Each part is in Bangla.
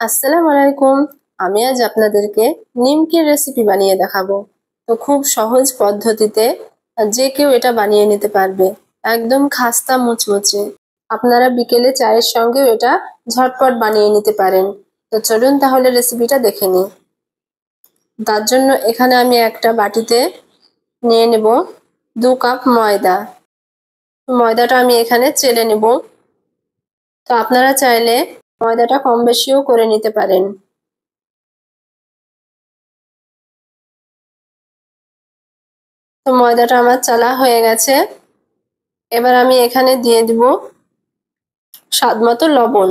আসসালামু আলাইকুম। আমি আজ আপনাদেরকে নিমকির রেসিপি বানিয়ে দেখাবো। তো খুব সহজ পদ্ধতিতে যে কেউ এটা বানিয়ে নিতে পারবে, একদম খাস্তা মুচমুচে। আপনারা বিকেলে চায়ের সঙ্গেও এটা ঝটপট বানিয়ে নিতে পারেন। তো চলুন তাহলে রেসিপিটা দেখে নিই। তার জন্য এখানে আমি একটা বাটিতে নিয়ে নেব 2 কাপ ময়দা। ময়দাটা আমি এখানে চেলে নেব। তো আপনারা চাইলে ময়দাটা কম বেশিও করে নিতে পারেন। তো ময়দাটা আমার চালা হয়ে গেছে। এবার আমি এখানে দিয়ে দিব স্বাদ মতো লবণ।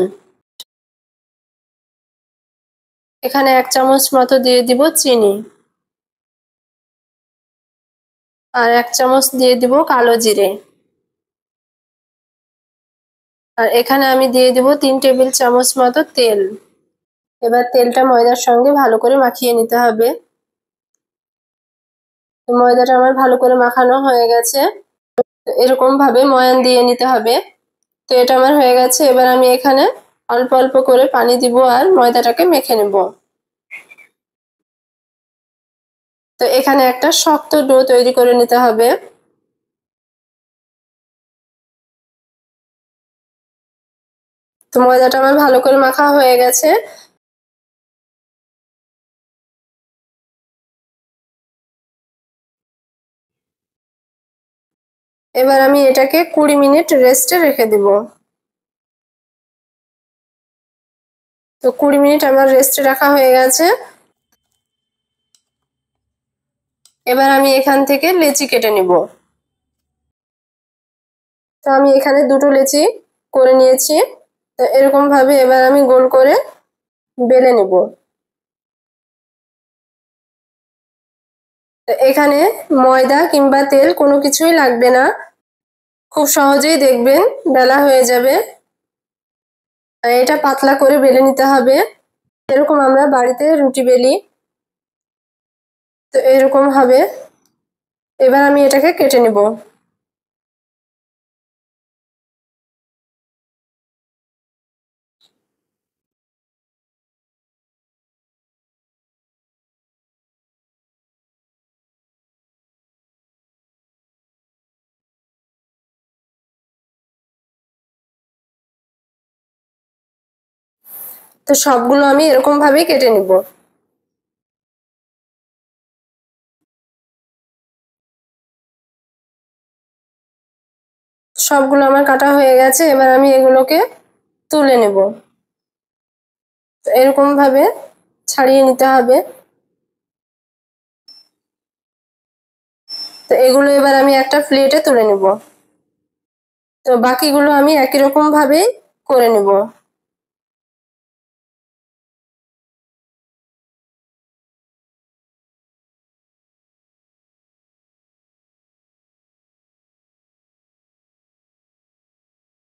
এখানে 1 চামচ মতো দিয়ে দিব চিনি, আর 1 চামচ দিয়ে দিব কালো জিরে, আর এখানে আমি দিয়ে দিব 3 টেবিল চামচ মতো তেল। এবার তেলটা ময়দার সঙ্গে ভালো করে মাখিয়ে নিতে হবে। তো ময়দাটা আমার ভালো করে মাখানো হয়ে গেছে। তো এরকম ভাবে ময়ান দিয়ে নিতে হবে। তো এটা আমার হয়ে গেছে। এবার আমি এখানে অল্প অল্প করে পানি দিব আর ময়দাটাকে মেখে নেব। তো এখানে একটা শক্ত ডো তৈরি করে নিতে হবে। তো ময়দাটা আমার ভালো করে মাখা হয়ে গেছে। এবার আমি এটাকে 20 মিনিট রেস্টে রেখে দিব। তো 20 মিনিট আমার রেস্টে রাখা হয়ে গেছে। এবার আমি এখান থেকে লেচি কেটে নিব। তো আমি এখানে 2টো লেচি করে নিয়েছি। তো এরকম ভাবে এবার আমি গোল করে বেলে নেব। তো এখানে ময়দা কিংবা তেল কোনো কিছুই লাগবে না, খুব সহজেই দেখবেন বেলা হয়ে যাবে। আর এটা পাতলা করে বেলে নিতে হবে, এরকম আমরা বাড়িতে রুটি বেলি। তো এরকম হবে। এবার আমি এটাকে কেটে নেব। তো সবগুলো আমি এরকম ভাবে কেটে নিব। সবগুলো আমার কাটা হয়ে গেছে। এবার আমি এগুলোকে তুলে নেব। এরকম ভাবে ছাড়িয়ে নিতে হবে। তো এগুলো এবার আমি একটা প্লেটে তুলে নেব। তো বাকিগুলো আমি একই রকম ভাবে করে নেব।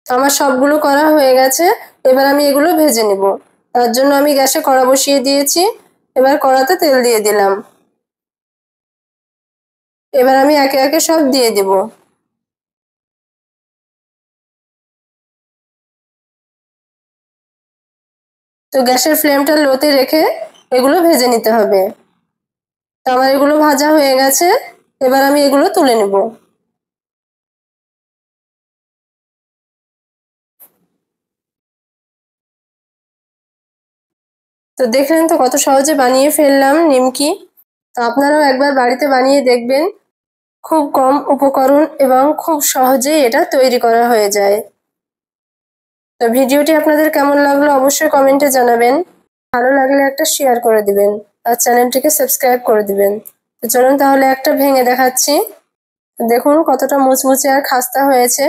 আমার সবগুলো করা হয়ে গেছে। এবার আমি এগুলো ভেজে নেব। তার জন্য আমি গ্যাসে কড়া বসিয়ে দিয়েছি। এবার কড়াতে তেল দিয়ে দিলাম। এবার আমি একে একে সব দিয়ে দেব। তো গ্যাসের ফ্লেমটা লোতে রেখে এগুলো ভেজে নিতে হবে। তো আমার এগুলো ভাজা হয়ে গেছে। এবার আমি এগুলো তুলে নেব। তো দেখলেন তো কত সহজে বানিয়ে ফেললাম নিমকি। তো আপনারাও একবার বাড়িতে বানিয়ে দেখবেন। খুব কম উপকরণ এবং খুব সহজেই এটা তৈরি করা হয়ে যায়। তো ভিডিওটি আপনাদের কেমন লাগলো অবশ্যই কমেন্টে জানাবেন। ভালো লাগলে একটা শেয়ার করে দিবেন আর চ্যানেলটিকে সাবস্ক্রাইব করে দিবেন। তো চলুন তাহলে একটা ভেঙে দেখাচ্ছি। দেখুন কতটা মুচমুচে আর খাস্তা হয়েছে।